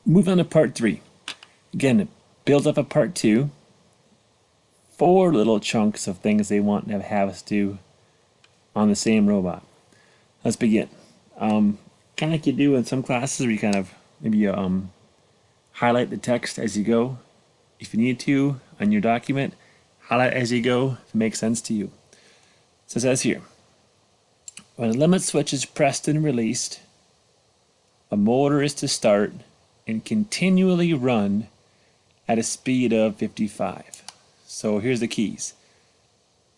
Move on to part 3. Again, it builds up a part 2. 4 little chunks of things they want to have us do on the same robot. Let's begin. Kind of like you do in some classes where you kind of maybe highlight the text as you go. If you need to on your document, highlight as you go if it makes sense to you. So it says here, when a limit switch is pressed and released, a motor is to start and continually run at a speed of 55. So here's the keys.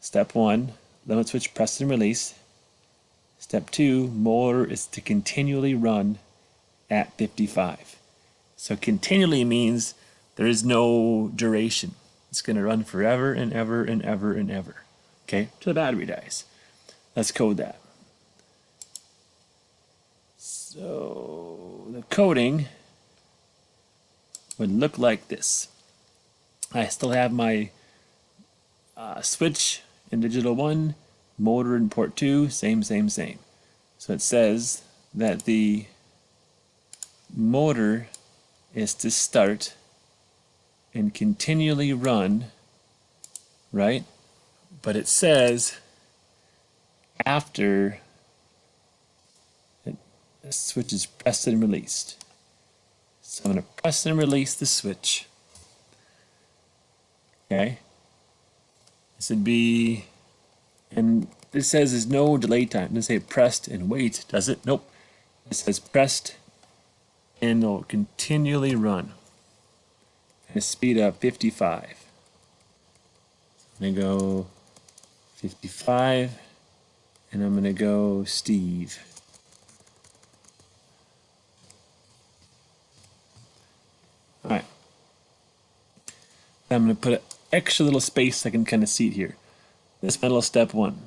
Step 1, limit switch pressed and released. Step 2, motor is to continually run at 55. So continually means there is no duration. It's going to run forever and ever and ever and ever. Okay, till the battery dies. Let's code that. So the coding would look like this. I still have my switch in digital 1, motor in port 2, same. So it says that the motor is to start and continually run, right? But it says after the switch is pressed and released. So I'm going to press and release the switch. Okay. This would be, and this says there's no delay time. It doesn't say pressed and wait, does it? Nope. It says pressed and it'll continually run at a speed of 55. I'm going to go 55 and I'm going to go Steve. Alright. I'm going to put an extra little space so I can kind of see it here. This is my little step 1.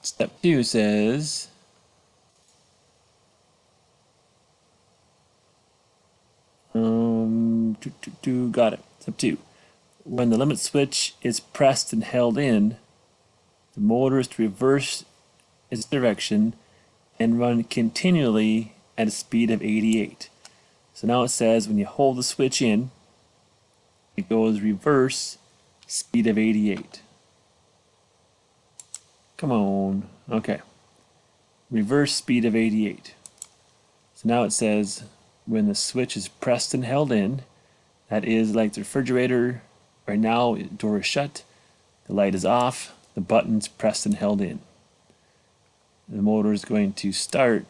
Step 2 says got it. Step 2. When the limit switch is pressed and held in, the motor is to reverse its direction and run continually at a speed of 88. So now it says when you hold the switch in, it goes reverse speed of 88. Come on. Okay. Reverse speed of 88. So now it says when the switch is pressed and held in, that is like the refrigerator. Right now, the door is shut, the light is off, the button's pressed and held in. The motor is going to start,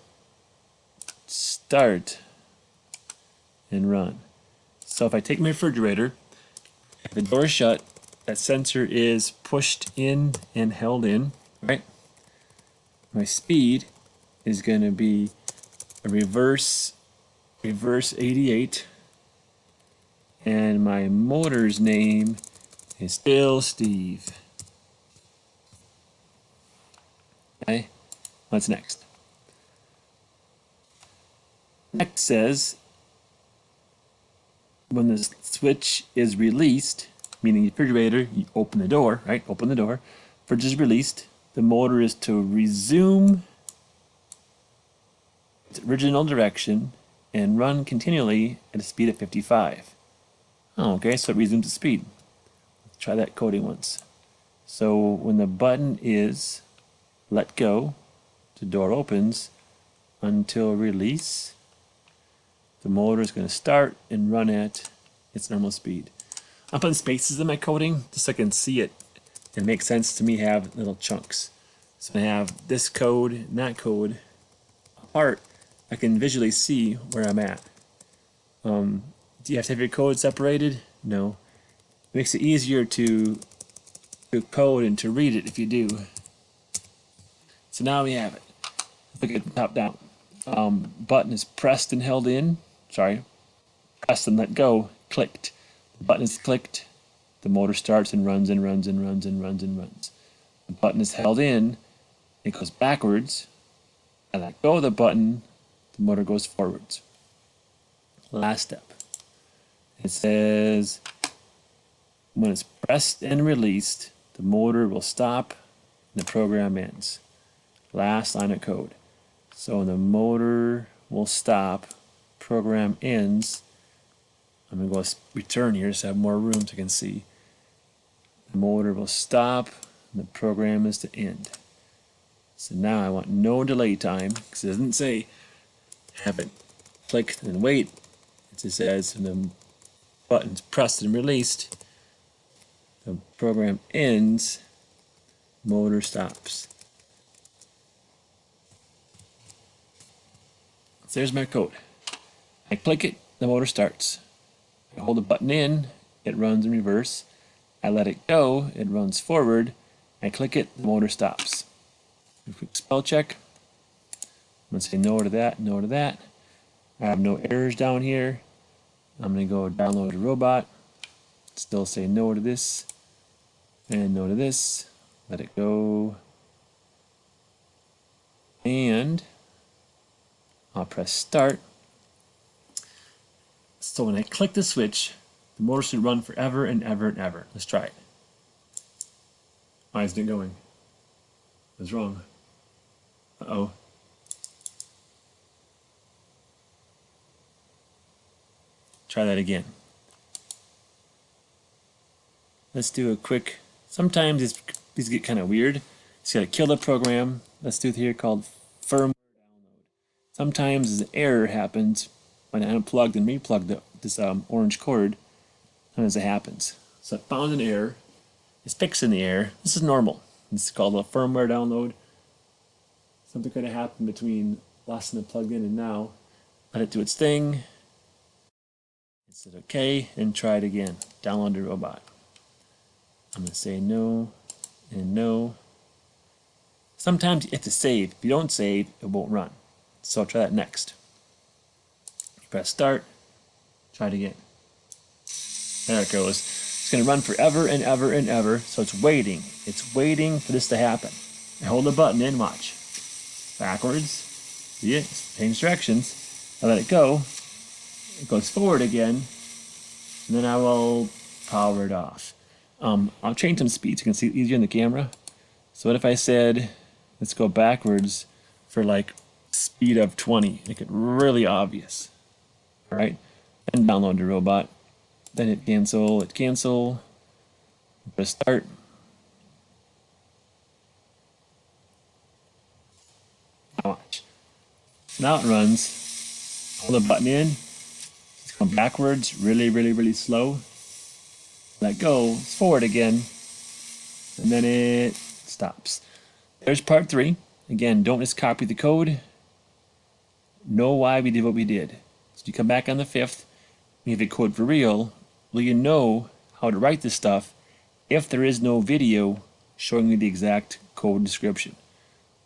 and run. So if I take my refrigerator, if the door is shut, that sensor is pushed in and held in, right? My speed is going to be a reverse 88. And my motor's name is still Steve. Okay, what's next? Next says when the switch is released, meaning the refrigerator, you open the door, right? Open the door. Fridge is released. The motor is to resume its original direction and run continually at a speed of 55. Oh, okay, so it resumes the speed. Let's try that coding once. So when the button is let go, the door opens until release. The motor is going to start and run at its normal speed. I'm putting spaces in my coding just so I can see it. It makes sense to me have little chunks. So I have this code and that code apart. I can visually see where I'm at. Do you have to have your code separated? No. It makes it easier to code and to read it if you do. So now we have it. Look at the top down. Button is pressed and held in. Sorry. Pressed and let go. Clicked. The button is clicked. The motor starts and runs and runs and runs and runs and runs. The button is held in. It goes backwards. I let go of the button. The motor goes forwards. Last step. It says when it's pressed and released, the motor will stop and the program ends. Last line of code. So when the motor will stop, program ends, I'm going to go return here so I have more room so I can see. The motor will stop, and the program is to end. So now I want no delay time, because it doesn't say have it click and wait. It just says when the button's pressed and released, the program ends, motor stops. So there's my code. I click it, the motor starts. I hold the button in, it runs in reverse. I let it go, it runs forward. I click it, the motor stops. A quick spell check. I'm going to say no to that, no to that. I have no errors down here. I'm going to go download the robot. Still say no to this and no to this. Let it go. And I'll press start. So when I click the switch, the motor should run forever and ever and ever. Let's try it. Why isn't it going? What's wrong? Uh-oh. Try that again. Let's do a quick, sometimes these get kind of weird. Just gotta kill the program. Let's do it here called firmware download. Sometimes an error happens when I unplugged and replugged this orange cord. Sometimes it happens. So I found an error. It's fixing the error. This is normal. This is called a firmware download. Something could have happened between last time I plugged in and now. Let it do its thing. It said okay, and try it again. Download the robot. I'm going to say no and no. Sometimes you have to save. If you don't save, it won't run. So I'll try that next. Press start. Try it again. There it goes. It's going to run forever and ever and ever. So it's waiting. It's waiting for this to happen. I hold the button in, watch. Backwards. See it? Change directions. I let it go. It goes forward again. And then I will power it off. I'll change some speeds. You can see it easier in the camera. So what if I said, let's go backwards for like speed of 20. Make it really obvious. All right. Then download the robot. Then hit cancel. Press start. Now watch. Now it runs. Hold the button in. It's going backwards, really slow. Let go, it's forward again, and then it stops. There's part 3. Again, don't just copy the code. Know why we did what we did. So you come back on the 5th, we have a code for real. Will you know how to write this stuff if there is no video showing you the exact code description?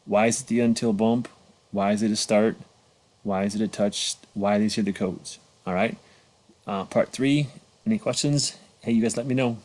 Why is it the until bump? Why is it a start? Why is it a touch? Why these are the codes? All right. Part 3. Any questions? Hey, you guys let me know.